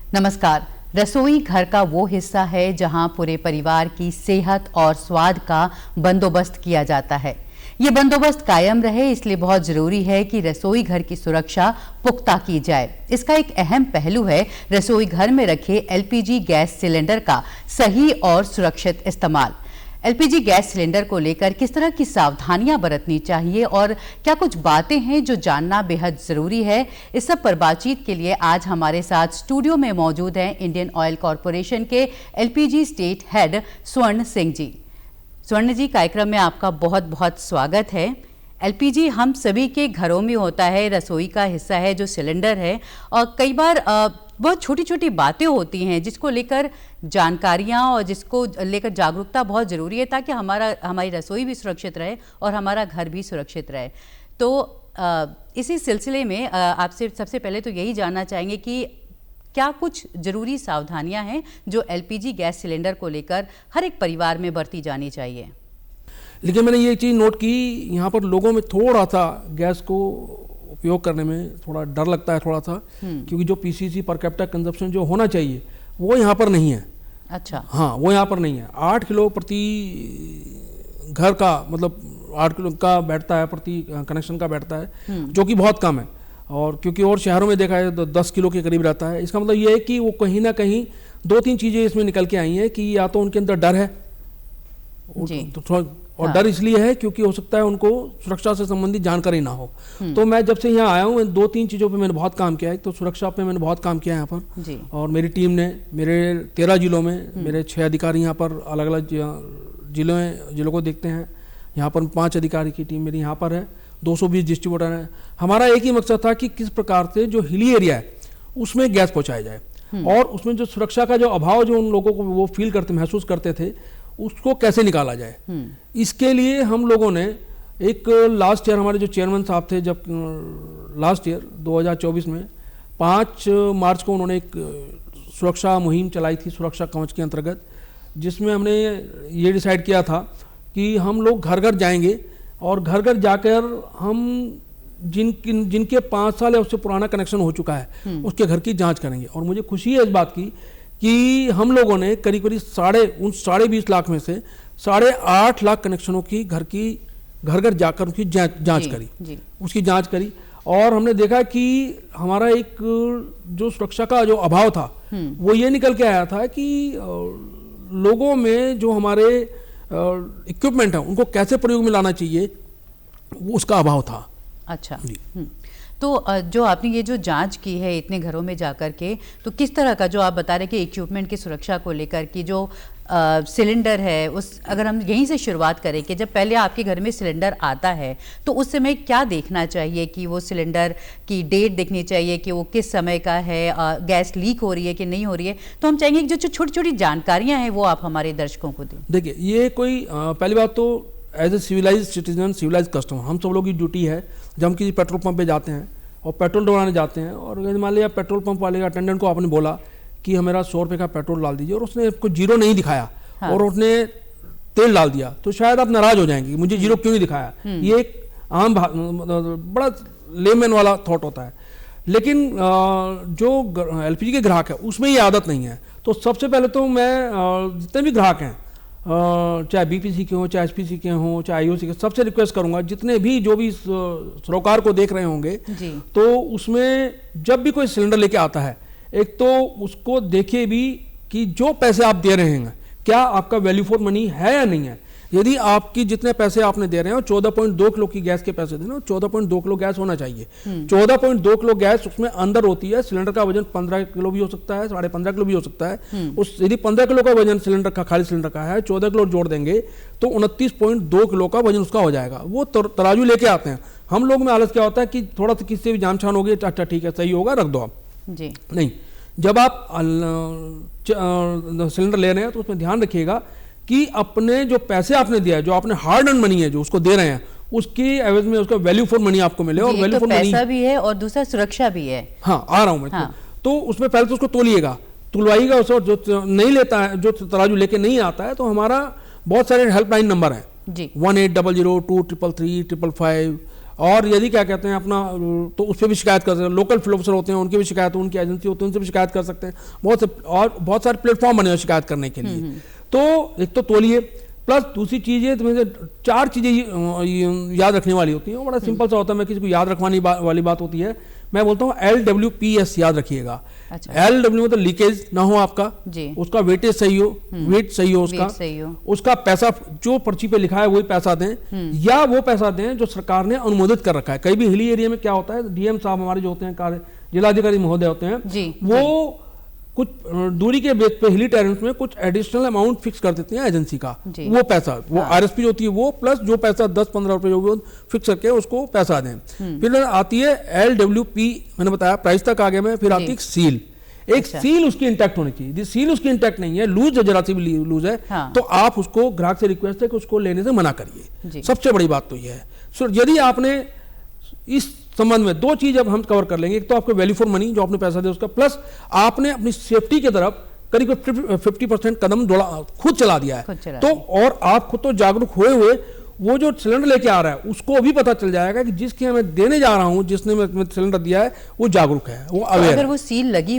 नमस्कार। रसोई घर का वो हिस्सा है जहां पूरे परिवार की सेहत और स्वाद का बंदोबस्त किया जाता है। ये बंदोबस्त कायम रहे, इसलिए बहुत जरूरी है कि रसोई घर की सुरक्षा पुख्ता की जाए। इसका एक अहम पहलू है रसोई घर में रखे एलपीजी गैस सिलेंडर का सही और सुरक्षित इस्तेमाल। एलपीजी गैस सिलेंडर को लेकर किस तरह की सावधानियां बरतनी चाहिए और क्या कुछ बातें हैं जो जानना बेहद जरूरी है, इस सब पर बातचीत के लिए आज हमारे साथ स्टूडियो में मौजूद हैं इंडियन ऑयल कॉरपोरेशन के एलपीजी स्टेट हेड स्वर्ण सिंह जी। स्वर्ण जी, कार्यक्रम में आपका बहुत बहुत स्वागत है। एलपीजी हम सभी के घरों में होता है, रसोई का हिस्सा है जो सिलेंडर है, और कई बार बहुत छोटी छोटी बातें होती हैं जिसको लेकर जानकारियां और जिसको लेकर जागरूकता बहुत ज़रूरी है ताकि हमारी रसोई भी सुरक्षित रहे और हमारा घर भी सुरक्षित रहे। तो इसी सिलसिले में आपसे सबसे पहले तो यही जानना चाहेंगे कि क्या कुछ ज़रूरी सावधानियां हैं जो एलपीजी गैस सिलेंडर को लेकर हर एक परिवार में बरती जानी चाहिए। लेकिन मैंने ये चीज़ नोट की, यहाँ पर लोगों में थोड़ा सा गैस को उपयोग करने में थोड़ा डर लगता है थोड़ा सा, क्योंकि जो पीसीसी पर कैपिटा कंजप्शन जो होना चाहिए वो यहाँ पर नहीं है। अच्छा। हाँ, वो यहाँ पर नहीं है। 8 किलो प्रति घर का, मतलब 8 किलो का बैठता है, प्रति कनेक्शन का बैठता है, जो कि बहुत कम है। और क्योंकि और शहरों में देखा है तो 10 किलो के करीब रहता है। इसका मतलब ये है कि वो कहीं ना कहीं 2-3 चीज़ें इसमें निकल के आई हैं कि या तो उनके अंदर डर है और हाँ। डर इसलिए है क्योंकि हो सकता है उनको सुरक्षा से संबंधित जानकारी ना हो। तो मैं जब से यहाँ आया हूँ 2-3 चीज़ों पे मैंने बहुत काम किया है। तो सुरक्षा पे मैंने बहुत काम किया है यहाँ पर, और मेरी टीम ने मेरे 13 जिलों में मेरे 6 अधिकारी यहाँ पर अलग अलग जिलों को देखते हैं। यहाँ पर 5 अधिकारी की टीम मेरी यहाँ पर है, 220 डिस्ट्रीब्यूटर हैं। हमारा एक ही मकसद था कि किस प्रकार से जो हिली एरिया है उसमें गैस पहुँचाया जाए और उसमें जो सुरक्षा का जो अभाव जो उन लोगों को वो फील करते महसूस करते थे उसको कैसे निकाला जाए। इसके लिए हम लोगों ने एक लास्ट ईयर हमारे जो चेयरमैन साहब थे, जब लास्ट ईयर 2024 में 5 मार्च को उन्होंने एक सुरक्षा मुहिम चलाई थी, सुरक्षा कवच के अंतर्गत, जिसमें हमने ये डिसाइड किया था कि हम लोग घर घर जाएंगे और घर घर जाकर हम जिनके 5 साल या उससे पुराना कनेक्शन हो चुका है उसके घर की जाँच करेंगे। और मुझे खुशी है इस बात की कि हम लोगों ने करीब करीब 20.5 लाख में से 8.5 लाख कनेक्शनों की घर घर जाकर उनकी जांच करी, उसकी जांच करी। और हमने देखा कि हमारा एक जो सुरक्षा का जो अभाव था वो ये निकल के आया था कि लोगों में जो हमारे इक्विपमेंट है उनको कैसे प्रयोग में लाना चाहिए, वो उसका अभाव था। अच्छा। तो जो आपने ये जो जांच की है इतने घरों में जाकर के, तो किस तरह का जो आप बता रहे कि इक्विपमेंट की सुरक्षा को लेकर की जो सिलेंडर है, उस अगर हम यहीं से शुरुआत करें कि जब पहले आपके घर में सिलेंडर आता है तो उस समय क्या देखना चाहिए कि वो सिलेंडर की डेट देखनी चाहिए कि वो किस समय का है, गैस लीक हो रही है कि नहीं हो रही है। तो हम चाहेंगे कि जो छोटी छोटी जानकारियाँ हैं वो आप हमारे दर्शकों को दें। देखिए, ये कोई पहली बात तो as a civilise citizen, civilise customer, हम सब लोगों की ड्यूटी है जब हम किसी पेट्रोल पंप पे जाते हैं और पेट्रोल डलवाने जाते हैं, और मान लिया पेट्रोल पंप वाले अटेंडेंट को आपने बोला कि मेरा 100 रुपये का पेट्रोल डाल दीजिए और उसने आपको 0 नहीं दिखाया। हाँ। और उसने तेल डाल दिया, तो शायद आप नाराज हो जाएंगे, मुझे 0 क्यों नहीं दिखाया। ये एक आम बड़ा लेमैन वाला थॉट होता है। लेकिन जो एलपीजी के ग्राहक है उसमें ये आदत नहीं है। तो सबसे पहले तो मैं जितने भी ग्राहक हैं, चाहे बीपीसी के हों, चाहे एचपीसी के हों, चाहे आईओसी के, सबसे रिक्वेस्ट करूंगा जितने भी जो भी सरोकार को देख रहे होंगे तो उसमें जब भी कोई सिलेंडर लेके आता है, एक तो उसको देखिए भी कि जो पैसे आप दे रहे हैं क्या आपका वैल्यू फॉर मनी है या नहीं है। यदि आपकी जितने पैसे आपने दे रहे हो 14.2 किलो की गैस के पैसे दे रहे हो, 14.2 किलो गैस होना चाहिए। 14.2 किलो गैस उसमें अंदर होती है। सिलेंडर का वजन 15 किलो भी हो सकता है, 15.5 किलो भी हो सकता है। उस यदि 15 किलो का वजन सिलेंडर का, खाली सिलेंडर का है, 14 किलो जोड़ देंगे तो 29.2 किलो का वजन उसका हो जाएगा। वो तराजू लेके आते हैं। हम लोग में आलस क्या होता है कि थोड़ा सा किससे भी जान छान होगी, अच्छा ठीक है सही होगा, रख दो आप जी। नहीं, जब आप सिलेंडर ले रहे हैं तो उसमें ध्यान रखिएगा कि अपने जो पैसे आपने दिया है, जो आपने हार्ड अर्न मनी है जो उसको दे रहे हैं, उसकी एवज में उसका वैल्यू फॉर मनी आपको मिले। और वैल्यू फॉर मनी पैसा भी है और दूसरा सुरक्षा भी है। हाँ, आ रहा हूं मैं। हाँ। तो उसमें पहले तो उसको तोलिएगा, तुलवाइएगा उसको। जो नहीं लेता है, जो तराजू लेके नहीं आता है, तो हमारा बहुत सारे हेल्पलाइन नंबर हैं जी, 1800 233 555 और यदि क्या कहते हैं अपना, तो उस पर भी शिकायत कर सकते हैं। लोकल फ्लो ऑफिसर होते हैं, उनकी भी शिकायत, उनकी एजेंसी होती है, उनसे भी शिकायत कर सकते हैं। बहुत से और बहुत सारे प्लेटफॉर्म बने हुए शिकायत करने के लिए। तो एक तो तौलिए, प्लस दूसरी चीज़ है, तो 4 चीज़ें याद रखने वाली होती हैं। वो बड़ा सिंपल सा होता है, मैं किसी को याद रखवाने वाली बात होती है। मैं बोलता हूँ LWPS याद रखिएगा। अच्छा। LW मतलब लीकेज ना हो आपका जी। उसका वेटेज सही हो, वेट सही हो उसका, उसका पैसा जो पर्ची पे लिखा है वही पैसा दें, या वो पैसा दें जो सरकार ने अनुमोदित कर रखा है। कई भी हिली एरिया में क्या होता है, डीएम साहब हमारे जो होते हैं, जिलाधिकारी महोदय होते हैं जी, वो कुछ दूरी के बेस पे हिली टेरेंस में कुछ एडिशनल अमाउंट फिक्स कर देते हैं एजेंसी का। वो पैसा, वो आरएसपी होती है वो, प्लस जो पैसा 10-15 रुपए जो फिक्स करके उसको पैसा दें। फिर आती है LWP, मैंने बताया प्राइस तक आ गया मैं। फिर आती है सील। एक सील उसकी इंटैक्ट होनी चाहिए। यदि सील उसकी इंटैक्ट नहीं है, लूज है, जरा सी भी लूज है, तो आप उसको ग्राहक से रिक्वेस्ट है कि उसको लेने से मना करिए। सबसे बड़ी बात तो यह है। यदि आपने इस संबंध में 2 चीज अब हम कवर कर लेंगे। एक तो आपको वैल्यू फॉर मनी जो आपने पैसा दिया उसका, प्लस आपने अपनी सेफ्टी की तरफ करीब 50% कदम खुद चला दिया है। तो और आप खुद तो जागरूक हुए वो जो सिलेंडर लेके आ रहा है उसको भी पता चल जाएगा कि जिसके मैं देने जा रहा हूं, जिसने मैं सिलेंडर दिया है वो जागरूक है, वो अवेयर है। अगर वो सील लगी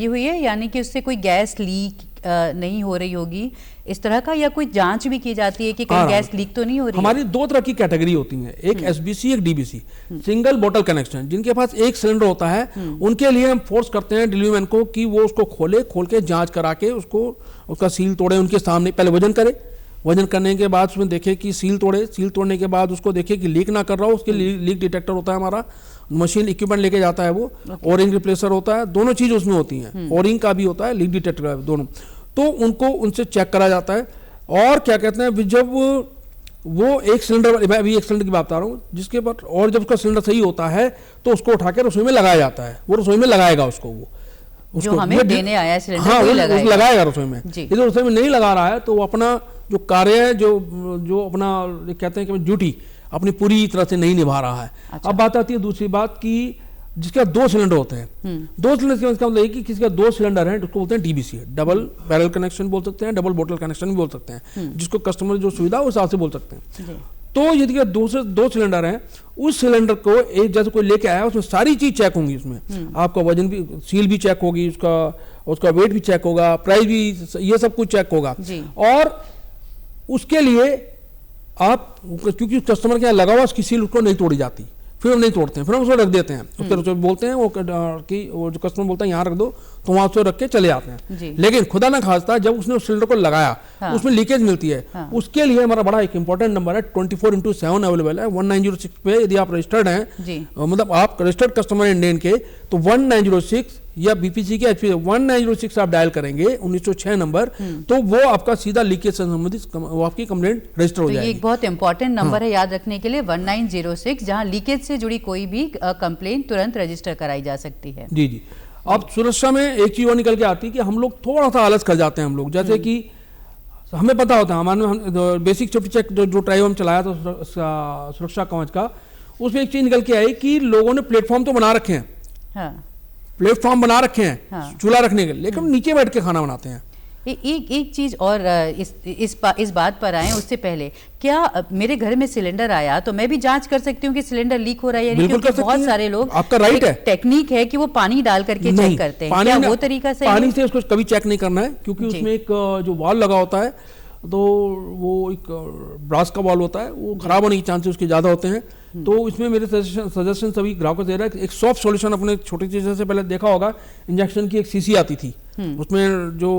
हुई है यानी कि उससे कोई गैस लीक नहीं हो रही होगी इस तरह का, या कोई जांच भी की जाती है कि कहीं गैस लीक तो नहीं हो रही? हमारी 2 तरह की कैटेगरी होती है, एक SBC, एक DBC, सिंगल बॉटल कनेक्शन। जिनके पास एक सिलेंडर होता है उनके लिए हम फोर्स करते हैं डिलीवरी मैन को कि वो उसको खोल के जांच करा के उसका सील तोड़े, उनके सामने पहले वजन करे। वजन करने के बाद उसमें देखे कि सील तोड़ने के बाद उसको देखे कि लीक ना कर रहा हो। उसके लीक डिटेक्टर होता है हमारा, मशीन इक्विपमेंट लेके जाता है वो, ओरिंग रिप्लेसर होता है, दोनों चीज उसमें होती हैं। ओरिंग का भी होता है, लीक डिटेक्टर का भी, दोनों। तो उनको उनसे चेक करा जाता है। और क्या कहते हैं, जब वो एक सिलेंडर, मैं अभी एक सिलेंडर की बात बता रहा हूँ जिसके पर, और जब उसका सिलेंडर सही होता है तो उसको उठा के रसोई में लगाया जाता है। वो रसोई में लगाएगा उसको, वो जो हमें देने आया सिलेंडर, हाँ, वो लगाएगा रसोई में। यदि रसोई में नहीं लगा रहा है तो वो अपना जो कार्य है, जो अपना कहते हैं कि ड्यूटी अपनी पूरी तरह से नहीं निभा रहा है। अच्छा। अब बात आती है दूसरी बात की जिसके 2 सिलेंडर होते हैं। 2 सिलेंडर का मतलब कि किसी का 2 सिलेंडर है, उसको बोलते हैं DBC, डबल बैरल कनेक्शन बोल सकते हैं, डबल बोतल कनेक्शन भी बोल सकते हैं, जिसको कस्टमर जो सुविधा उस हिसाब से बोल सकते हैं। तो यदि 2 सिलेंडर हैं, उस सिलेंडर को एक जैसे कोई लेके आया उसमें सारी चीज चेक होंगी। उसमें आपका वजन भी, सील भी चेक होगी, उसका वेट भी चेक होगा, प्राइस भी, ये सब कुछ चेक होगा। और उसके लिए आप, क्योंकि कस्टमर के यहाँ लगा हुआ उसकी सील उसको नहीं तोड़ी जाती, फिर हम नहीं तोड़ते हैं, फिर हम उसको रख देते हैं। उसके बोलते हैं वो जो कस्टमर बोलता है यहाँ रख दो, तो वहां उसको रख के चले आते हैं। लेकिन खुदा ना खास्ता जब उसने उस सिलेंडर को लगाया उसमें लीकेज मिलती है, उसके लिए हमारा बड़ा एक इंपॉर्टेंट नंबर है, 24/7 अवेलेबल है 1906 पे। यदि आप रजिस्टर्ड हैं, मतलब आप रजिस्टर्ड कस्टमर इंडियन के, तो 1906 या BPC के HP 1906 आप डायल करेंगे, 1906 नंबर, तो वो आपका सीधा लीकेज से संबंधित वो आपकी कंप्लेंट रजिस्टर हो जाएगी। ये एक बहुत इंपॉर्टेंट नंबर है याद रखने के लिए, 1906, जहां लीकेज से जुड़ी कोई भी कंप्लेंट तुरंत रजिस्टर कराई जा सकती है। जी। अब सुरक्षा में एक चीज और निकल के आती है कि हम लोग थोड़ा सा आलस कर जाते हैं। हम लोग जैसे कि हमें पता होता है, हमारे बेसिक सेफ्टी चेक जो ड्राइव हम चलाया था सुरक्षा कवच का, उसमें एक चीज निकल के आई कि लोगों ने प्लेटफॉर्म तो बना रखे हैं, प्लेटफॉर्म बना रखे हैं चूल्हा रखने के, लेकिन नीचे बैठ के खाना बनाते हैं। एक चीज और इस बात पर आए उससे पहले, क्या मेरे घर में सिलेंडर आया तो मैं भी जांच कर सकती हूँ कि सिलेंडर लीक हो रहा है या नहीं? क्योंकि बहुत सारे लोग, आपका राइट है, टेक्निक है कि वो पानी डाल करके चेक करते हैं, क्या वो तरीका सही है? पानी से उसको कभी चेक नहीं करना है, क्योंकि उसमें एक जो वाल्व लगा होता है, तो वो एक ब्रास का वाल्व होता है, वो खराब होने के चांसेस उसके ज्यादा होते हैं। तो इसमें मेरे सजेशन सभी ग्राहकों को दे रहा है, एक सॉफ्ट सॉल्यूशन अपने छोटी चीज से पहले देखा होगा, इंजेक्शन की एक शीशी आती थी, उसमें जो,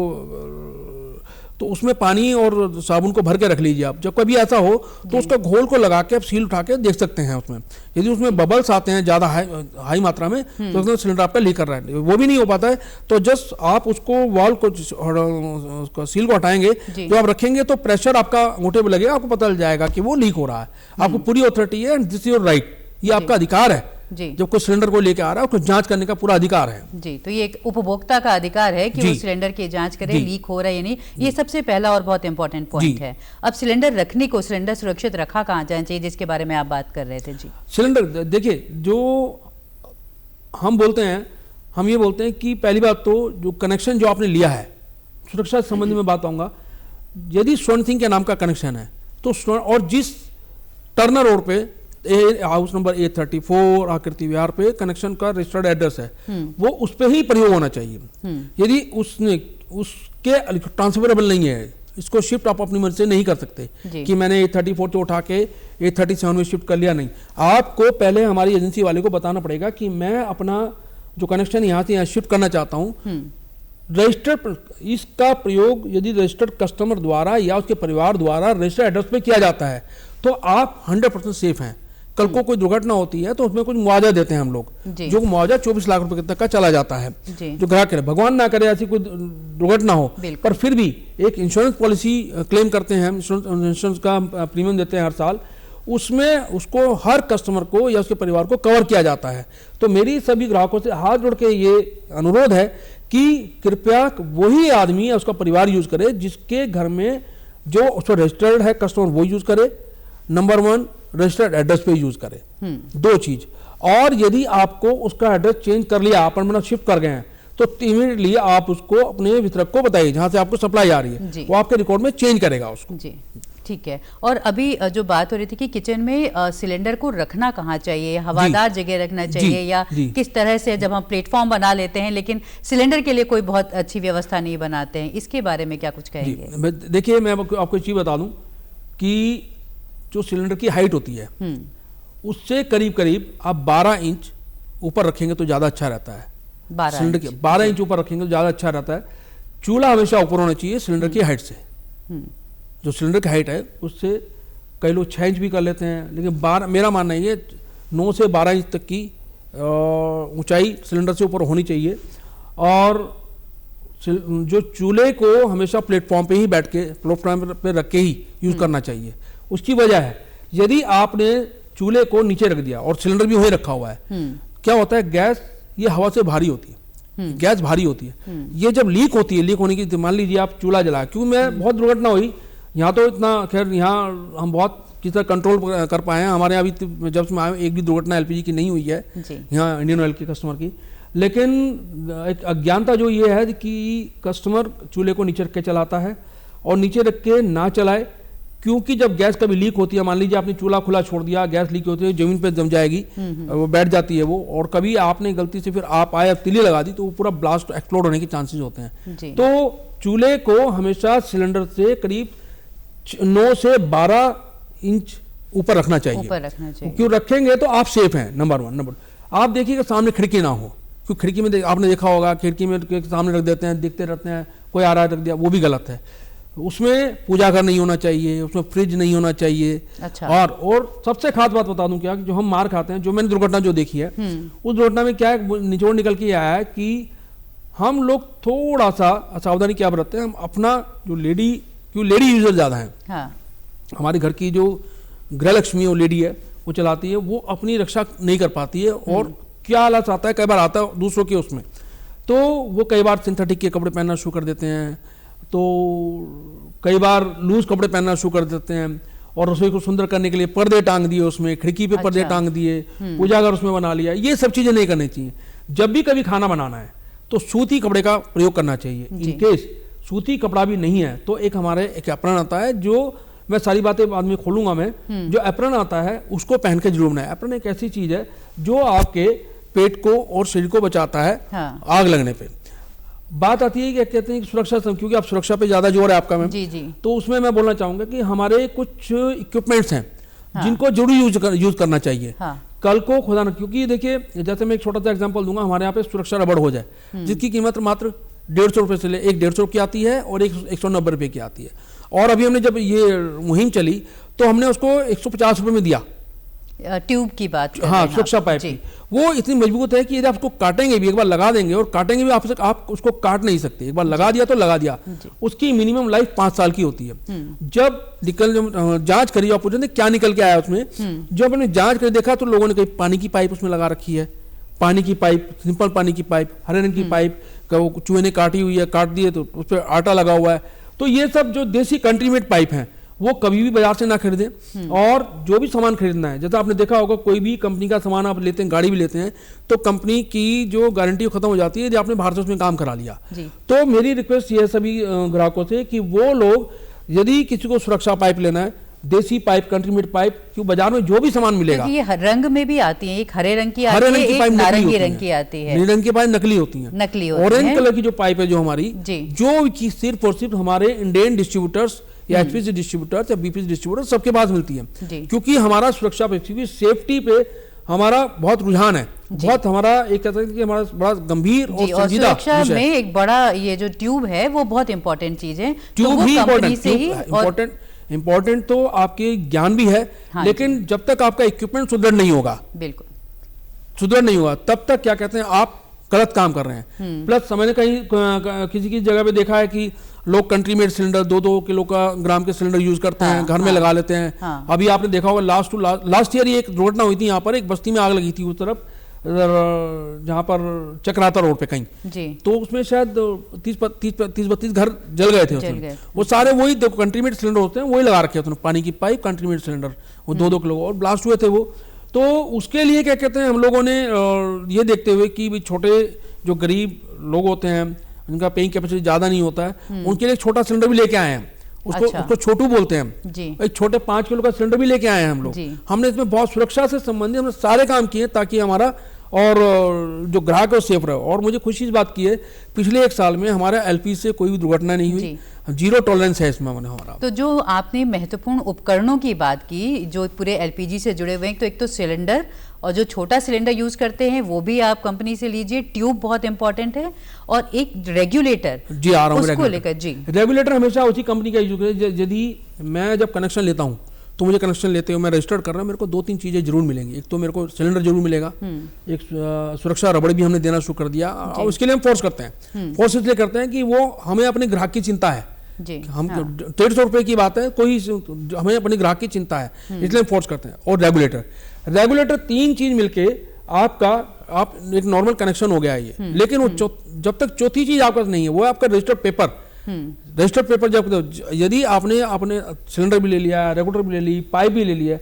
तो उसमें पानी और साबुन को भर के रख लीजिए आप। जब कभी ऐसा हो तो उसका घोल को लगा के आप सील उठा के देख सकते हैं उसमें। यदि उसमें बबल्स आते हैं ज़्यादा हाई मात्रा में, तो उसमें सिलेंडर आपका लीक कर रहा है, वो भी नहीं हो पाता है, तो जस्ट आप उसको वाल्व को सील को हटाएंगे, जो आप रखेंगे तो प्रेशर आपका अंगूठे पे लगेगा, आपको पता चल जाएगा कि वो लीक हो रहा है। आपको पूरी अथॉरिटी है, दिस इज योर राइट, ये आपका अधिकार है। जब कोई सिलेंडर को लेकर आ रहा है उसको जांच करने का पूरा अधिकार है। जी, तो ये एक उपभोक्ता का अधिकार है कि वो सिलेंडर की जांच करे, लीक हो रहा है या नहीं। ये सबसे पहला और बहुत इंपॉर्टेंट पॉइंट है। अब सिलेंडर रखने को, सिलेंडर सुरक्षित रखा कहाँ जाना चाहिए, जिसके बारे में आप बात कर रहे थे? जी, सिलेंडर देखिए, जो हम बोलते हैं, हम ये बोलते हैं कि पहली बात तो जो कनेक्शन जो आपने लिया है, सुरक्षा संबंधी में बात आऊंगा, यदि स्वर्ण सिंह के नाम का कनेक्शन है तो और जिस टर्नर रोड पे हाउस नंबर A34 आकृति विहार पे कनेक्शन का रजिस्टर्ड एड्रेस है, वो उस पे ही प्रयोग होना चाहिए। यदि उसके ट्रांसफरेबल नहीं है, इसको शिफ्ट आप अपनी मर्जी से नहीं कर सकते कि मैंने A34 से उठा के A37 में शिफ्ट कर लिया, नहीं। आपको पहले हमारी एजेंसी वाले को बताना पड़ेगा कि मैं अपना जो कनेक्शन यहाँ से यहाँ शिफ्ट करना चाहता हूँ, रजिस्टर्ड, इसका प्रयोग यदि रजिस्टर्ड कस्टमर द्वारा या उसके परिवार द्वारा रजिस्टर्ड एड्रेस पे किया जाता है तो आप 100% सेफ हैं। कल को कोई दुर्घटना होती है तो उसमें कुछ मुआवजा देते हैं हम लोग, जो मुआवजा 24 लाख रुपए तक का चला जाता है जो ग्राहक करे। भगवान ना करे ऐसी कोई दुर्घटना हो, पर फिर भी एक इंश्योरेंस पॉलिसी क्लेम करते हैं, इंश्योरेंस का प्रीमियम देते हैं हर साल, उसमें उसको हर कस्टमर को या उसके परिवार को कवर किया जाता है। तो मेरी सभी ग्राहकों से हाथ जोड़ के ये अनुरोध है कि कृपया वही आदमी या उसका परिवार यूज करे जिसके घर में जो उसको रजिस्टर्ड है कस्टमर, वो यूज करे। नंबर 1, रजिस्टर्ड एड्रेस पे यूज करे। 2 चीज, और यदि आपको उसका एड्रेस चेंज कर लिया, आप मतलब शिफ्ट कर गए हैं, तो इमीडिएटली आप उसको अपने वितरक को बताइए जहां से आपको सप्लाई आ रही है, वो आपके रिकॉर्ड में चेंज करेगा उसको। जी, ठीक है। और अभी जो बात हो रही थी कि किचन में सिलेंडर को रखना कहाँ चाहिए, हवादार जगह रखना चाहिए या किस तरह से, जब हम प्लेटफॉर्म बना लेते हैं लेकिन सिलेंडर के लिए कोई बहुत अच्छी व्यवस्था नहीं बनाते हैं, इसके बारे में क्या कुछ कहेंगे? देखिए, मैं आपको एक चीज बता दूं कि जो सिलेंडर की हाइट होती है उससे करीब करीब आप 12 इंच ऊपर रखेंगे तो ज्यादा अच्छा रहता है। सिलेंडर के 12 इंच ऊपर रखेंगे तो ज्यादा अच्छा रहता है। चूल्हा हमेशा ऊपर होना चाहिए सिलेंडर की हाइट से। जो सिलेंडर की हाइट है उससे कई लोग 6 इंच भी कर लेते हैं, लेकिन मेरा मानना ये 9 से 12 इंच तक की ऊंचाई सिलेंडर से ऊपर होनी चाहिए। और जो चूल्हे को हमेशा प्लेटफॉर्म पे ही बैठ के, प्लेटफॉर्म पे रख के ही यूज करना चाहिए। उसकी वजह है, यदि आपने चूल्हे को नीचे रख दिया और सिलेंडर भी वहीं रखा हुआ है, क्या होता है, गैस ये हवा से भारी होती है, गैस भारी होती है, ये जब लीक होती है, लीक होने की, मान लीजिए आप चूल्हा जला, क्योंकि मैं बहुत दुर्घटना हुई यहाँ, तो इतना खैर यहाँ हम बहुत किस तरह कंट्रोल कर पाए हैं। हमारे यहाँ अभी जब से आए एक भी दुर्घटना एलपीजी की नहीं हुई है यहाँ इंडियन ऑयल के कस्टमर की। लेकिन एक अज्ञानता जो ये है कि कस्टमर चूल्हे को नीचे रख के चलाता है, और नीचे रख के ना चलाए, क्योंकि जब गैस कभी लीक होती है, मान लीजिए आपने चूल्हा खुला छोड़ दिया, गैस लीक होती है, जमीन पे जम जाएगी, वो बैठ जाती है वो, और कभी आपने गलती से फिर आप आए तीली लगा दी तो वो पूरा ब्लास्ट एक्सप्लोड होने के चांसेस होते हैं। तो चूल्हे को हमेशा सिलेंडर से करीब 9 से 12 इंच ऊपर रखना चाहिए। क्यों रखेंगे तो आप सेफ हैं, नंबर 1। नंबर आप देखिएगा सामने खिड़की ना हो, क्योंकि खिड़की में आपने देखा होगा, खिड़की में सामने रख देते हैं, देखते रहते हैं, कोई आ रहा है रख दिया, वो भी गलत है। उसमें पूजा घर नहीं होना चाहिए, उसमें फ्रिज नहीं होना चाहिए। अच्छा। और सबसे खास बात बता दूं क्या, कि जो हम मार खाते हैं, जो मैंने दुर्घटना जो देखी है, उस दुर्घटना में क्या निचोड़ निकल के आया है कि हम लोग थोड़ा सा असावधानी क्या बरतते हैं, हम अपना जो लेडी यूजर ज्यादा है, हाँ। हमारे घर की जो गृहलक्ष्मी वो लेडी है, वो चलाती है, वो अपनी रक्षा नहीं कर पाती है, और क्या हालत आता है, कई बार आता है दूसरों के उसमें, तो वो कई बार सिंथेटिक के कपड़े पहनना शुरू कर देते हैं, तो कई बार लूज कपड़े पहनना शुरू कर देते हैं, और रसोई को सुंदर करने के लिए पर्दे टांग दिए उसमें, खिड़की पे पर्दे टांग दिए, पूजा घर उसमें बना लिया। ये सब चीजें नहीं करनी चाहिए। जब भी कभी खाना बनाना है तो सूती कपड़े का प्रयोग करना चाहिए। इन केस सूती कपड़ा भी नहीं है तो एक हमारे एक एप्रन आता है, जो मैं सारी बातें बाद में खोलूंगा, मैं जो एप्रन आता है उसको पहन के जरूर बनाए। एप्रन एक ऐसी चीज है जो आपके पेट को और शरीर को बचाता है, हाँ। आग लगने पे। बात आती है कि कहते हैं कि सुरक्षा, क्योंकि आप सुरक्षा पे ज्यादा जोर है आपका मैम, तो उसमें मैं बोलना चाहूंगा कि हमारे कुछ इक्विपमेंट्स हैं, हाँ। जिनको जरूर यूज करना चाहिए, हाँ। कल को खुदा न, क्योंकि देखिए जैसे मैं एक छोटा सा एग्जांपल दूंगा, हमारे यहाँ पे सुरक्षा रबड़ हो जाए जिसकी कीमत मात्र 150 रुपए से ले, एक 150 की आती है और एक 190 रुपए की आती है। और अभी हमने जब ये मुहिम चली तो हमने उसको 150 रुपए में दिया, ट्यूब की बात, हाँ, सुरक्षा पाइप की। वो इतनी मजबूत है कि यदि आप उसको काटेंगे भी, एक बार लगा देंगे और काटेंगे भी, आप उसको काट नहीं सकते। एक बार लगा दिया तो लगा दिया। उसकी मिनिमम लाइफ 5 साल की होती है। जब जांच करी, आप पूछते क्या निकल के आया उसमें, जब हमने जांच कर देखा तो लोगों ने कहीं पानी की पाइप उसमें लगा रखी है, पानी की पाइप, सिंपल पानी की पाइप, हरे रंग की पाइप, चूहे ने काटी हुई है, काट दिए तो उस पर आटा लगा हुआ है। तो ये सब जो देसी कंट्रीमेड पाइप हैं वो कभी भी बाजार से ना खरीदें। और जो भी सामान खरीदना है, जैसा आपने देखा होगा, कोई भी कंपनी का सामान आप लेते हैं, गाड़ी भी लेते हैं, तो कंपनी की जो गारंटी खत्म हो जाती है यदि आपने बाहर से उसमें काम करा लिया। तो मेरी रिक्वेस्ट ये है सभी ग्राहकों से कि वो लोग यदि किसी को सुरक्षा पाइप लेना है, देसी पाइप, कंट्री मेड पाइप, क्यों बाजार में जो भी सामान मिलेगा, ये रंग में भी आती है, एक हरे रंग की आती है, एक नारंगी रंग की आती है। नीले रंग की पाइप नकली होती है, नकली होती है। ऑरेंज कलर की जो पाइप है जो हमारी, जो कि सिर्फ और सिर्फ हमारे इंडियन डिस्ट्रीब्यूटर्स या एचपीसी डिस्ट्रीब्यूटर्स या बीपीसी डिस्ट्रीब्यूटर्स सबके पास मिलती है, क्योंकि हमारा सुरक्षा पे, सेफ्टी पे हमारा बहुत रुझान है, बहुत हमारा एक कहते हैं कि हमारा बड़ा गंभीर और संजीदा सुरक्षा में एक बड़ा ये जो ट्यूब है वो बहुत इंपॉर्टेंट चीज है। ट्यूब ही इम्पोर्टेंट तो आपके ज्ञान भी है, लेकिन जब तक आपका इक्विपमेंट सुदृढ़ नहीं होगा, बिल्कुल सुदृढ़ नहीं होगा, तब तक क्या कहते हैं आप गलत काम कर रहे हैं। प्लस मैंने कहीं किसी की जगह पे देखा है कि लोग कंट्री मेड सिलेंडर 2-2 किलो का ग्राम के सिलेंडर यूज करते हैं, घर में लगा लेते हैं। अभी आपने देखा होगा लास्ट ईयर एक दुर्घटना हुई थी, यहाँ पर एक बस्ती में आग लगी थी उस तरफ, जहाँ पर चक्राता रोड पे कहीं जी। तो उसमें शायद 30-32 घर जल गए थे उसमें। वो सारे वही कंट्री मेड सिलेंडर होते हैं, वही लगा रखे होते हैं, पानी की पाइप, कंट्री मेड सिलेंडर, वो 2-2 किलो और ब्लास्ट हुए थे वो। तो उसके लिए क्या कहते हैं हम लोगों ने ये देखते हुए कि भाई छोटे जो गरीब लोग होते हैं जिनका पेइंग कैपेसिटी ज्यादा नहीं होता है, उनके लिए छोटा सिलेंडर भी लेके आए हैं, उसको छोटू बोलते हैं जी। एक छोटे 5 किलो का सिलेंडर भी लेके आए हैं हम लोग। हमने इसमें बहुत सुरक्षा से संबंधित हमने सारे काम किए ताकि हमारा और जो ग्राहक है वो सेफ रहे। और मुझे खुशी इस बात की है, पिछले 1 साल में हमारा एलपीजी से कोई भी दुर्घटना नहीं हुई, 0 टॉलरेंस है इसमें हमारा। तो जो आपने महत्वपूर्ण उपकरणों की बात की जो पूरे एलपीजी से जुड़े हुए हैं, तो एक तो सिलेंडर, और जो छोटा सिलेंडर यूज करते हैं वो भी आप कंपनी से लीजिए, ट्यूब बहुत इंपॉर्टेंट है, और एक रेगुलेटर जी आ रहा हूँ उसको लेकर जी। रेगुलेटर हमेशा उसी कंपनी का यूज करें। यदि मैं जब कनेक्शन लेता हूँ तो मुझे कनेक्शन लेते हुए मैं रजिस्टर्ड कर रहा हूँ, मेरे को 2-3 चीजें जरूर मिलेंगी। एक तो मेरे को सिलेंडर जरूर मिलेगा, एक सुरक्षा रबड़ भी हमने देना शुरू कर दिया, और उसके लिए हम फोर्स करते हैं। फोर्स इसलिए करते हैं कि वो हमें अपने ग्राहक की चिंता है जी। हम 150 रुपए की बात है, कोई हमें अपने ग्राहक की चिंता है, इसलिए हम फोर्स करते हैं। और रेगुलेटर 3 चीज मिलके आप एक नॉर्मल कनेक्शन हो गया है ये, लेकिन वो जब तक चौथी चीज आपके पास नहीं है, वो है आपका रजिस्टर्ड पेपर। रजिस्टर्ड पेपर जब यदि आपने अपने सिलेंडर भी ले लिया, रेगुलेटर भी ले ली, पाइप भी ले लिया,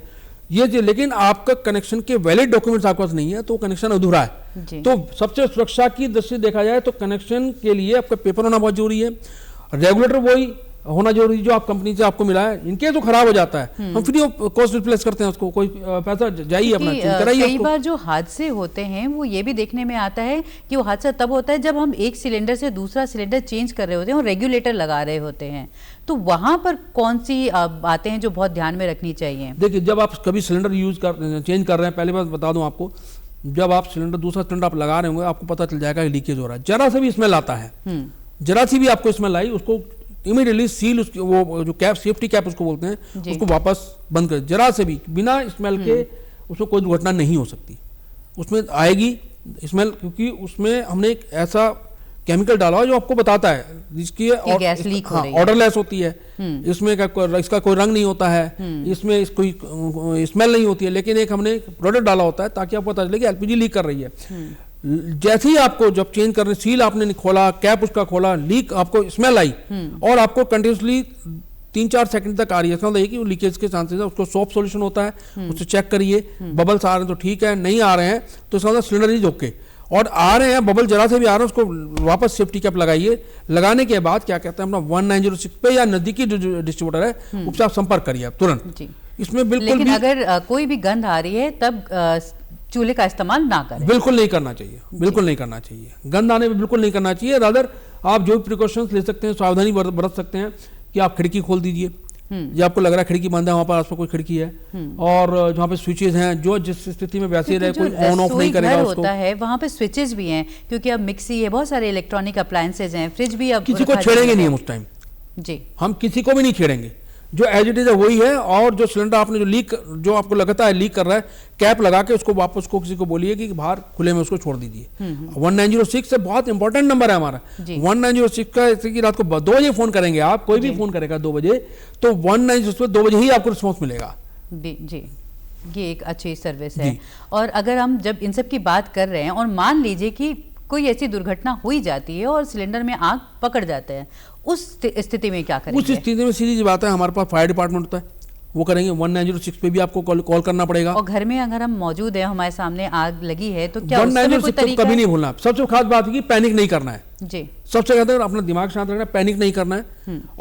ये लेकिन आपका कनेक्शन के वैलिड डॉक्यूमेंट्स आपके पास नहीं है, तो कनेक्शन अधूरा है। तो सबसे सुरक्षा की दृष्टि देखा जाए तो कनेक्शन के लिए आपका पेपर होना बहुत जरूरी है, रेगुलेटर वही होना जरूरी जो आप कंपनी से आपको मिला है। इनके तो खराब हो जाता है, हम फ्री ऑफ कॉस्ट रिप्लेस करते हैं उसको, कोई पैसा जाइए अपना कराइए। कई बार जो हादसे होते हैं वो ये भी देखने में आता है कि वो हादसा तब होता है जब हम एक सिलेंडर से दूसरा सिलेंडर चेंज कर रहे होते हैं और रेगुलेटर लगा रहे होते हैं, तो वहां पर कौन सी बातें हैं जो बहुत ध्यान में रखनी चाहिए? देखिए, जब आप कभी सिलेंडर चेंज कर रहे हैं, पहले बात बता दूं आपको, जब आप दूसरा सिलेंडर आप लगा रहे होंगे, आपको पता चल जाएगा लीकेज हो रहा है, जरा से भी स्मेल आता है, जरा सी भी आपको स्मेल आई, उसको इमीडिएटली सील, उसकी वो जो कैप, सेफ्टी कैप उसको बोलते हैं, उसको वापस बंद कर। जरा से भी बिना स्मेल के उसमें कोई दुर्घटना नहीं हो सकती। उसमें आएगी स्मेल, क्योंकि उसमें हमने एक ऐसा केमिकल डाला जो आपको बताता है जिसकी गैस लीक हो रही है, ऑर्डरलेस होती है, इसमें इसका कोई रंग नहीं होता है, इसमें कोई स्मेल नहीं होती है, लेकिन एक हमने प्रोडक्ट डाला होता है ताकि आपको पता चले कि एलपीजी लीक कर रही है। जैसे ही आपको जब चेंज करने, सील आपने खोला, कैप उसका खोला, लीक आपको स्मेल आई और आपको कंटिन्यूसली 3-4 सेकंड तक आ रही है, इसका मतलब कि लीकेज के चांसेस है, उसको सोप सॉल्यूशन होता है, उससे चेक करिए, बबल्स आ रहे हैं तो ठीक है, नहीं आ रहे हैं तो इसका मतलब सिलेंडर ही झोंके, और आ रहे हैं बबल जरा से भी आ रहे हैं उसको वापस सेफ्टी कैप लगाइए। लगाने के बाद क्या कहते हैं अपना 1906 पे या नजदीकी जो डिस्ट्रीब्यूटर है उससे आप संपर्क करिए तुरंत। इसमें बिल्कुल लेकिन अगर कोई भी गंध आ रही है तब चूल्हे का इस्तेमाल ना करें, बिल्कुल नहीं करना चाहिए, बिल्कुल नहीं करना चाहिए, गंध आने में बिल्कुल नहीं करना चाहिए। रादर आप जो भी प्रिकॉशंस ले सकते हैं, सावधानी बरत सकते हैं कि आप खिड़की खोल दीजिए, जब आपको लग रहा है खिड़की बंद है, वहां पर आसपास कोई खिड़की है, और जहाँ पे स्विचेस हैं जो जिस स्थिति में वैसे रहे, कोई ऑन ऑफ नहीं करेगा उसको। होता है वहां पे स्विचेस भी हैं, क्योंकि अब मिक्सी है, बहुत सारे इलेक्ट्रॉनिक अप्लायंसेज हैं, फ्रिज भी अब किसी को छेड़ेंगे नहीं हम उस टाइम जी, हम किसी को भी नहीं छेड़ेंगे, जो एज इट इज है वही है। और जो सिलेंडर आपने जो आपको लगता है लीक कर रहा है, कैप लगा के उसको वापस किसी को बोलिए कि बाहर खुले में उसको छोड़ दीजिए। 1906 से बहुत इंपॉर्टेंट नंबर है हमारा 1906 का, जैसे कि रात को 2 बजे फोन करेंगे आप, कोई भी फोन करेगा 2 बजे, तो 1906 पे 2 बजे ही आपको रिस्पॉन्स मिलेगा जी। ये एक अच्छी सर्विस है। और अगर हम जब इन सब की बात कर रहे हैं और मान लीजिए कि कोई ऐसी दुर्घटना हुई जाती है और सिलेंडर में आग पकड़ जाते हैं, उस स्थिति में क्या करेंगे? उस स्थिति में सीधी सी बात है, हमारे पास फायर डिपार्टमेंट होता है, वो करेंगे। 1906 पे भी आपको कॉल करना पड़ेगा। और घर में अगर हम मौजूद हैं, हमारे सामने आग लगी है, तो क्या 1906 कभी नहीं भूलना। सबसे खास बात है कि पैनिक नहीं करना है जी। सबसे ज्यादा अपना दिमाग शांत रखना है, पैनिक नहीं करना है।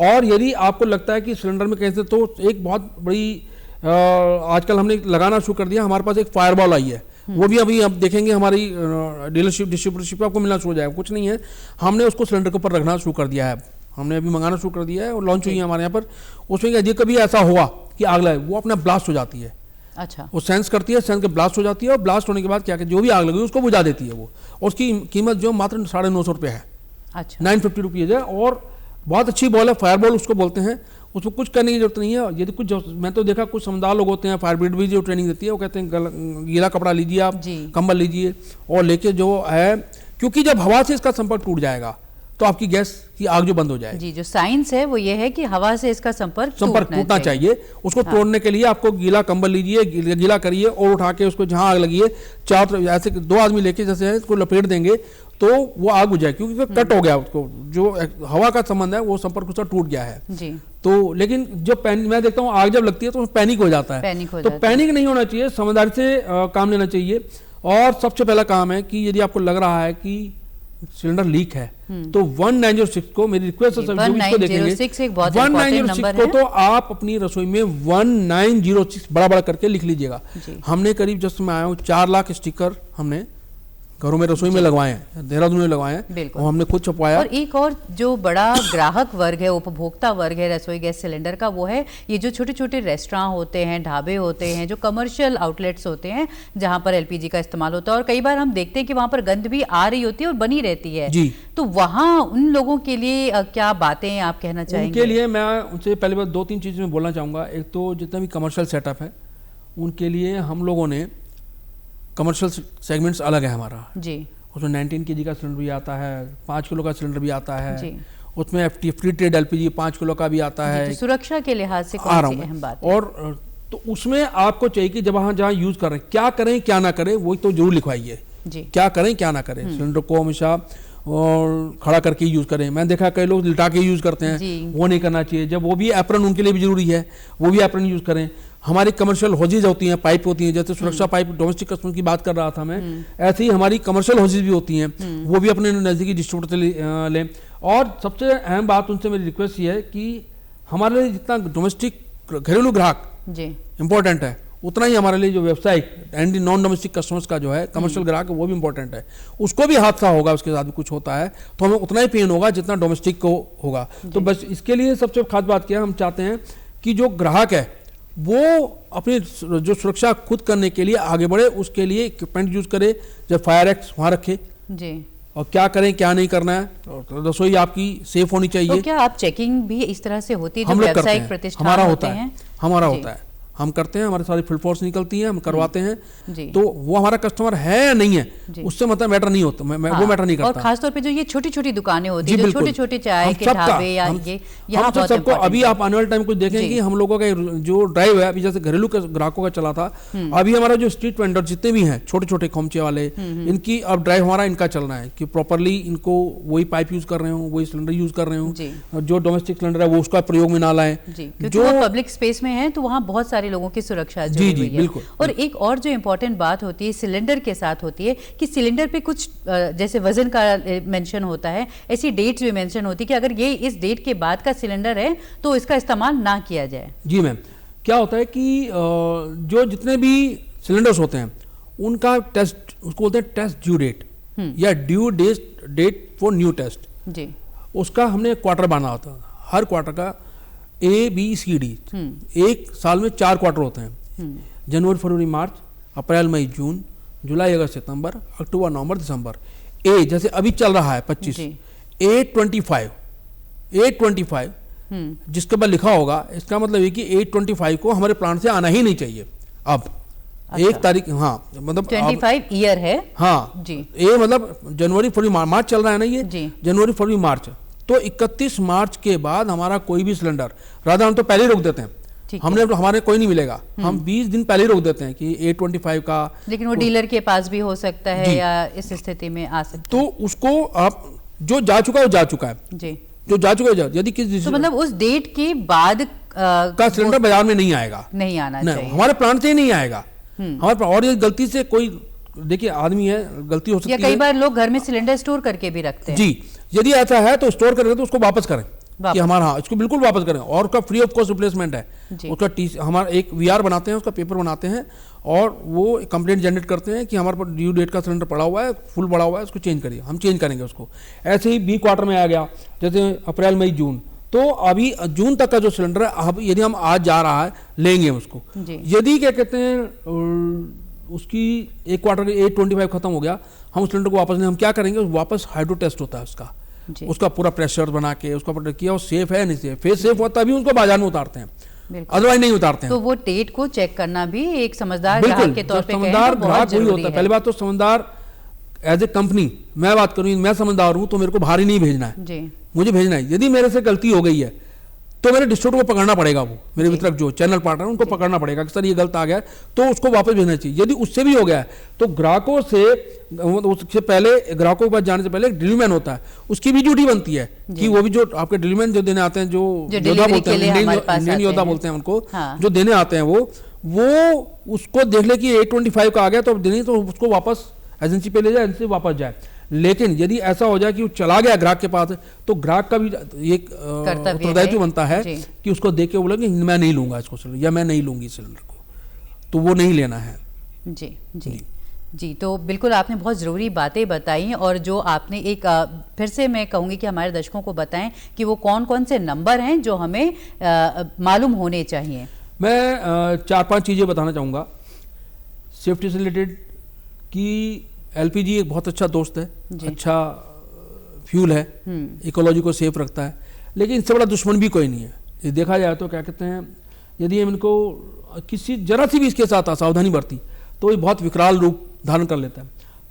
और यदि आपको लगता है कि सिलेंडर में कैसे, तो एक बहुत बड़ी आजकल हमने लगाना शुरू कर दिया, हमारे पास एक फायरवॉल आई है, वो भी अभी आप देखेंगे हमारी डीलरशिप डिस्ट्रीब्यूटरशिप आपको मिलना शुरू हो जाएगा। कुछ नहीं है, हमने उसको सिलेंडर के ऊपर रखना शुरू कर दिया है, हमने अभी मंगाना शुरू कर दिया है और लॉन्च हुई है हमारे यहाँ पर। उसमें यदि कभी ऐसा हुआ कि आग लगे, वो अपना ब्लास्ट हो जाती है। अच्छा। वो सेंस करती है, सेंस के ब्लास्ट हो जाती है, और ब्लास्ट होने के बाद क्या जो भी आग लगी उसको बुझा देती है वो। और उसकी कीमत जो मात्र 950 रुपये है। अच्छा। 950 रुपीज़ है, और बहुत अच्छी बॉल है, फायर बॉल उसको बोलते हैं। उसको कुछ करने की जरूरत नहीं है। यदि कुछ, मैं तो देखा कुछ समझदार लोग होते हैं, फायर ब्रिगेड भी जो ट्रेनिंग देती है, वो कहते हैं गीला कपड़ा लीजिए आप, कंबल लीजिए और लेके जो है, क्योंकि जब हवा से इसका संपर्क टूट जाएगा तो आपकी गैस की आग जो बंद हो जाएगी। जी, जो साइंस है वो ये है कि हवा से इसका संपर्क टूटना चाहिए। उसको तोड़ने के लिए आपको गीला कंबल लीजिए, गीला करिए और उठा के उसको जहां आग लगी है, चार ऐसे 2 आदमी लेके जैसे है इसको लपेट देंगे तो वो आग बुझ जाएगी, क्योंकि कट हो गया, उसको जो हवा का संबंध है वो संपर्क उसका टूट गया है जी। तो लेकिन जो मैं देखता हूँ आग जब लगती है तो पैनिक हो जाता है। तो पैनिक नहीं होना चाहिए, समझदारी से काम लेना चाहिए। और सबसे पहला काम है कि यदि आपको लग रहा है कि सिलेंडर लीक है तो 1906 को, मेरी रिक्वेस्ट है, 1906 को तो आप अपनी रसोई में 1906 बड़ा बड़ा करके लिख लीजिएगा। हमने करीब, जब मैं आया हूँ, 4 लाख स्टिकर हमने घरों में रसोई में लगवाए हैं, देहरादून में लगवाए हैं, और हमने खुद छपवाया। और एक और जो बड़ा ग्राहक वर्ग है, उपभोक्ता वर्ग है रसोई गैस सिलेंडर का, वो है ये जो छोटे छोटे रेस्टोरेंट होते हैं, ढाबे होते हैं, जो कमर्शियल आउटलेट्स होते हैं जहां पर एलपीजी का इस्तेमाल होता है। और कई बार हम देखते हैं कि वहां पर गंध भी आ रही होती है और बनी रहती है जी। तो वहां उन लोगों के लिए क्या बातें आप कहना चाहेंगे? उनके लिए मैं उनसे पहले बात 2-3 चीज़ें मैं बोलना चाहूँगा। एक तो जितना भी कमर्शियल सेटअप है उनके लिए हम लोगों ने, कमर्शियल सेगमेंट्स अलग है हमारा जी। उसमें 19 kg का सिलेंडर भी आता है, 5 किलो का सिलेंडर भी आता है जी। उसमें फ्री ट्रेड एलपीजी 5 किलो का भी आता है। तो सुरक्षा के लिहाज से कौन सी अहम बात है? और तो उसमें आपको चाहिए कि जब जहाँ यूज कर रहे हैं, क्या करें क्या ना करें, वही तो जरूर लिखवाइए जी। क्या करें क्या ना करें, सिलेंडर को हमेशा और खड़ा करके यूज करें। मैंने देखा कई लोग लिटा के यूज करते हैं, वो नहीं करना चाहिए। जब वो भी एप्रन उनके लिए भी जरूरी है, वो भी एप्रन यूज करें। हमारी कमर्शियल होजेज होती हैं, पाइप होती हैं, जैसे सुरक्षा पाइप डोमेस्टिक कस्टमर की बात कर रहा था मैं, ऐसे ही हमारी कमर्शियल होजेज भी होती हैं, वो भी अपने नज़दीकी डिस्ट्रीब्यूटर से लें। और सबसे अहम बात उनसे मेरी रिक्वेस्ट ये है कि हमारे लिए जितना डोमेस्टिक घरेलू ग्राहक इंपॉर्टेंट है, उतना ही हमारे लिए जो व्यावसायिक एंड नॉन डोमेस्टिक कस्टमर्स का जो है कमर्शियल ग्राहक है, वो भी इंपॉर्टेंट है। उसको भी हादसा होगा, उसके साथ भी कुछ होता है तो हमें उतना ही पेन होगा जितना डोमेस्टिक को होगा। तो बस इसके लिए सबसे खास बात क्या है, हम चाहते हैं कि जो ग्राहक है वो अपनी जो सुरक्षा खुद करने के लिए आगे बढ़े, उसके लिए इक्विपमेंट यूज करे, जब फायर एक्ट वहाँ रखे जी। और क्या करें क्या नहीं करना है, रसोई आपकी सेफ होनी चाहिए। तो क्या आप चेकिंग भी इस तरह से होती है? जो व्यावसायिक प्रतिष्ठान हमारा होता है, हमारा होता है, हम करते हैं, हमारी सारी फील्ड फोर्स निकलती है, हम करवाते हैं। तो वो हमारा कस्टमर है या नहीं है उससे मतलब मैटर नहीं होता, वो मैटर नहीं करता। और खासतौर पे जो ये छोटी छोटी दुकानें होती हैं, छोटे छोटे चाय के ढाबे या ये, यहाँ बहुत सबको अभी आप आने वाले टाइम कुछ देखेंगे हम लोगों का जो ड्राइव है, अभी जैसे घरेलू ग्राहकों का चला था, अभी हमारा जो स्ट्रीट वेंडर जितने भी हैं छोटे छोटे खोमचे वाले, इनकी अब ड्राइव हमारा इनका चलना है कि प्रॉपरली इनको वही पाइप यूज कर रहे हो, वही सिलेंडर यूज कर रहे हो, जो डोमेस्टिक सिलेंडर है वो उसका प्रयोग में ना लाएं। जो पब्लिक स्पेस में है तो वहाँ बहुत सारे लोगों की सुरक्षा जी जी बिल्कुल। और एक और जो इम्पोर्टेंट बात होती है सिलेंडर के साथ होती है कि सिलेंडर पे कुछ जैसे वजन का मेंशन होता है, ऐसी डेट्स भी मेंशन होती है कि अगर ये इस डेट के बाद का सिलेंडर है तो इसका इस्तेमाल ना किया जाए। जी मैम, क्या होता है कि जो जितने भी सिलेंडर्स होते हैं उनका टेस्ट, उसको बोलते हैं टेस्ट ड्यू डेट या due date for new test जी, उसका हमने क्वार्टर बांधा होता है। हर क्वार्टर का ABCD, एक साल में 4 क्वार्टर होते हैं, जनवरी फरवरी मार्च अप्रैल मई जून जुलाई अगस्त सितंबर अक्टूबर नवंबर दिसंबर। ए जैसे अभी चल रहा है 25, A25 जिसके बाद लिखा होगा, इसका मतलब ये कि A25 को हमारे प्लांट से आना ही नहीं चाहिए अब। अच्छा। 1 तारीख, हाँ मतलब 25 ईयर है, हाँ जी। ए मतलब जनवरी फरवरी मार्च चल रहा है ना ये जी। जनवरी फरवरी मार्च, तो 31 मार्च के बाद हमारा कोई भी सिलेंडर, राधा हम तो पहले ही रोक देते हैं, हमने तो हमारे कोई नहीं मिलेगा, हम 20 दिन पहले रोक देते हैं कि A25 का, लेकिन वो डीलर के पास भी हो सकता है या इस स्थिति में आ सकता है। तो उसको आप जो जा चुका है वो जा चुका है जी, जो जा चुका है। यदि किसी तो मतलब उस डेट के बाद का सिलेंडर बाजार में नहीं आएगा, नहीं आना चाहिए, हमारे प्लांट से ही नहीं आएगा हमारे। और ये गलती से कोई, देखिए आदमी है, गलती हो सकती है, या कई बार लोग घर में सिलेंडर स्टोर करके भी रखते हैं। जी, यदि ऐसा है तो स्टोर करें तो उसको वापस करें कि हमारा, हाँ इसको बिल्कुल वापस करें, और उसका फ्री ऑफ कॉस्ट रिप्लेसमेंट है। उसका हमारा एक वीआर बनाते हैं, उसका पेपर बनाते हैं और वो कंप्लेंट जनरेट करते हैं कि हमारे पास ड्यू डेट का सिलेंडर पड़ा हुआ है, फुल पड़ा हुआ है, उसको चेंज करिए, हम चेंज करेंगे उसको। ऐसे ही बी क्वार्टर में आ गया, जैसे अप्रैल मई जून, तो अभी जून तक का जो सिलेंडर है, अब यदि हम आज जा रहा है लेंगे उसको, यदि क्या कहते हैं उसकी एक क्वार्टर के 825 खत्म हो गया, हम उस सिलेंडर को वापस नहीं, हम क्या करेंगे, वापस हाइड्रो टेस्ट होता है उसका पूरा प्रेशर बना के उसका प्रोटेक्ट किया, और सेफ है नहीं सेफ, फेस सेफ होता, तभी उसको बाजार में उतारते हैं, अदरवाइज नहीं उतारते हैं। तो वो डेट को चेक करना भी एक समझदार ग्राहक के तौर पे समझदार ग्राहक वही होता है। पहली बात तो समझदार एज ए कंपनी, मैं बात करूं, मैं समझदार हूं तो मेरे को बाहर ही नहीं भेजना है जी, मुझे भेजना है। यदि मेरे से गलती हो गई है तो मेरे डिस्ट्रीब्यूटर को पकड़ना पड़ेगा, वो मेरे वितरक जो चैनल पार्टनर उनको पकड़ना पड़ेगा कि सर ये गलत आ गया है, तो उसको वापस भेजना चाहिए। यदि उससे भी हो गया है तो ग्राहकों से, उससे पहले, ग्राहकों के पास जाने से पहले एक डिलीवरी मैन होता है, उसकी भी ड्यूटी बनती है कि वो भी जो आपके डिलीवरी मैन जो देने आते हैं, जो योद्धा बोलते हैं, इंडियन योद्धा बोलते हैं उनको, जो देने आते हैं वो उसको देख ले कि 825 का आ गया तो देनी, तो उसको वापस एजेंसी पे ले जाए, एजेंसी वापस जाए। लेकिन यदि ऐसा हो जाए कि वो चला गया ग्राहक के पास, तो ग्राहक का भी एक उत्तरदायित्व बनता है कि उसको देख के बोला कि मैं नहीं लूंगा इसको सिलेंडर, या मैं नहीं लूंगी सिलेंडर को, तो वो नहीं लेना है। जी जी जी, तो बिल्कुल आपने बहुत ज़रूरी बातें बताई, और जो आपने एक फिर से मैं कहूँगी कि हमारे दर्शकों को बताएं कि वो कौन कौन से नंबर हैं जो हमें मालूम होने चाहिए। मैं 4-5 चीज़ें बताना चाहूँगा सेफ्टी से रिलेटेड, कि एलपीजी एक बहुत अच्छा दोस्त है, अच्छा फ्यूल है, इकोलॉजी को सेफ रखता है, लेकिन इससे बड़ा दुश्मन भी कोई नहीं है। ये देखा जाए तो क्या कहते हैं, यदि हम इनको किसी जरा सी भी इसके साथ असावधानी बरती तो ये बहुत विकराल रूप धारण कर लेता है।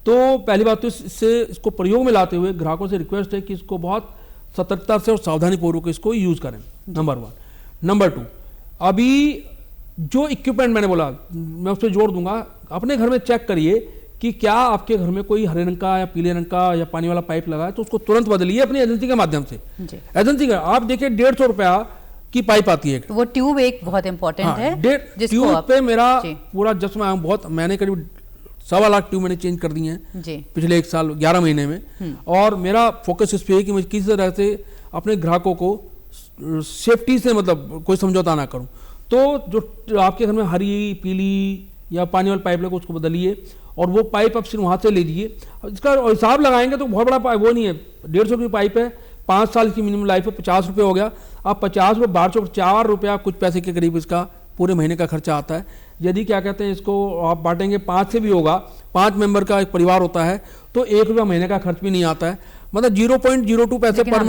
तो पहली बात तो इसको प्रयोग में लाते हुए ग्राहकों से रिक्वेस्ट है कि इसको बहुत सतर्कता से और सावधानी पूर्वक इसको यूज़ करें, नंबर 1। नंबर 2, अभी जो इक्विपमेंट मैंने बोला, मैं उस पर जोड़ दूंगा, अपने घर में चेक करिए कि क्या आपके घर में कोई हरे रंग का या पीले रंग का या पानी वाला पाइप लगा है, तो उसको तुरंत बदलिए अपनी एजेंसी के माध्यम से। एजेंसी का आप देखिए 150 रुपया की पाइप आती है, वो ट्यूब एक बहुत इंपॉर्टेंट है। ट्यूब पे मेरा पूरा जब मैं बहुत, मैंने करीब 1.25 लाख ट्यूब मैंने चेंज कर दी हैं पिछले 1 साल 11 महीने में, और मेरा फोकस इस पे है कि मैं किसी तरह से अपने ग्राहकों को सेफ्टी से, मतलब कोई समझौता ना करूं। तो जो आपके घर में हरी, पीली या पानी वाला पाइप लगा उसको बदलिए, और वो पाइप आप सिर्फ वहाँ से लीजिए। इसका हिसाब लगाएंगे तो बहुत बड़ा पाइप वो नहीं है, 150 की पाइप है, 5 साल की मिनिमम लाइफ है, 50 रुपये हो गया। आप 50 रुपये 12 4 रुपया कुछ पैसे के करीब इसका पूरे महीने का खर्चा आता है। यदि क्या कहते हैं इसको आप बांटेंगे 5 से भी होगा, 5 मेंबर का एक परिवार होता है, तो 1 रुपया महीने का खर्च भी नहीं आता है, मतलब 0.02 पैसे पर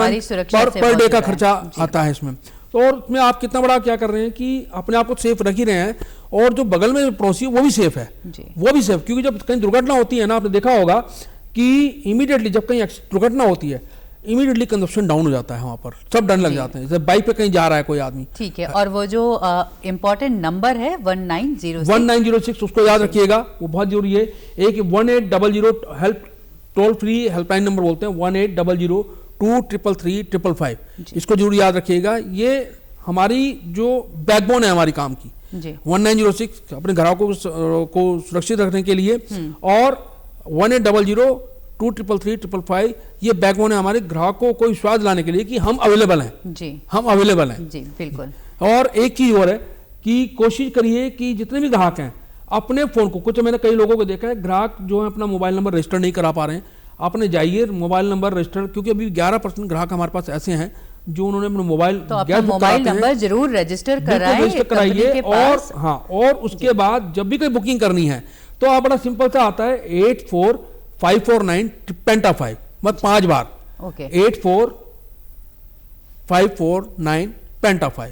डे का खर्चा आता है इसमें। तो और उसमें आप कितना बड़ा क्या कर रहे हैं कि अपने आप को सेफ रख ही रहे हैं, और जो बगल में पड़ोसी वो भी सेफ है, वो भी सेफ। क्योंकि जब कहीं दुर्घटना होती है ना, आपने देखा होगा कि इमीडिएटली जब कहीं दुर्घटना होती है, इमीडिएटली कंजप्शन डाउन हो जाता है, वहां पर सब डरने लग जाते हैं, जैसे बाइक पे कहीं जा रहा है कोई आदमी। ठीक है, और वो जो इम्पोर्टेंट नंबर है 1906 उसको याद रखिएगा, वो बहुत जरूरी है। एक 1800 help toll free helpline number बोलते हैं, 1800-233-555, इसको जरूर याद रखिएगा। ये हमारी जो बैकबोन है हमारी काम की, 1906 अपने ग्राहकों को सुरक्षित रखने के लिए, और 1800-233-555 ये बैकबोन है हमारे ग्राहकों को विश्वास दिलाने के लिए कि हम अवेलेबल हैं जी, हम अवेलेबल हैं जी, बिल्कुल। और एक चीज और है कि कोशिश करिए कि जितने भी ग्राहक हैं अपने फोन को, कुछ मैंने कई लोगों को देखा है ग्राहक जो है अपना मोबाइल नंबर रजिस्टर नहीं करा पा रहे हैं, आपने जाइए मोबाइल नंबर रजिस्टर, क्योंकि अभी 11% ग्राहक हमारे पास ऐसे हैं जो उन्होंने अपने मोबाइल नंबर जरूर रजिस्टर कराइए। और हाँ, और उसके बाद जब भी कोई बुकिंग करनी है तो आप बड़ा सिंपल सा आता है 84549 पेंटा5, मतलब 5 बार 84549 पेंटा5,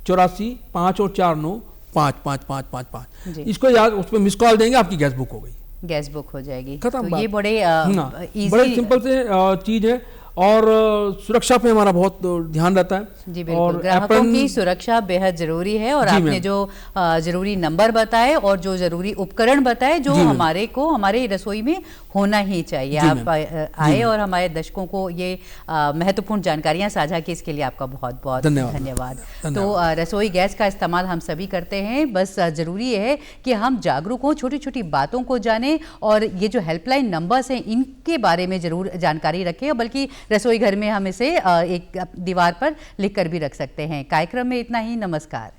84 5 और 4 9 5 5 5 5 5, इसको याद, उस पर मिस कॉल देंगे, आपकी गैस बुक हो गई, गैस बुक हो जाएगी। खत्म। तो ये बड़े बड़े सिंपल से चीज है। और सुरक्षा पे हमारा बहुत ध्यान रहता है। जी बिल्कुल, ग्राहकों की सुरक्षा बेहद जरूरी है और आपने जो जरूरी नंबर बताए और जो जरूरी उपकरण बताए जो हमारे रसोई में होना ही चाहिए। आप आए और हमारे दर्शकों को ये महत्वपूर्ण जानकारियां साझा की, इसके लिए आपका बहुत बहुत धन्यवाद। तो रसोई गैस का इस्तेमाल हम सभी करते हैं, बस जरूरी है कि हम जागरूक हों, छोटी छोटी बातों को जानें और ये जो हेल्पलाइन नंबर्स हैं इनके बारे में जरूर जानकारी रखें, बल्कि रसोई घर में हम इसे एक दीवार पर लिख कर भी रख सकते हैं। कार्यक्रम में इतना ही, नमस्कार।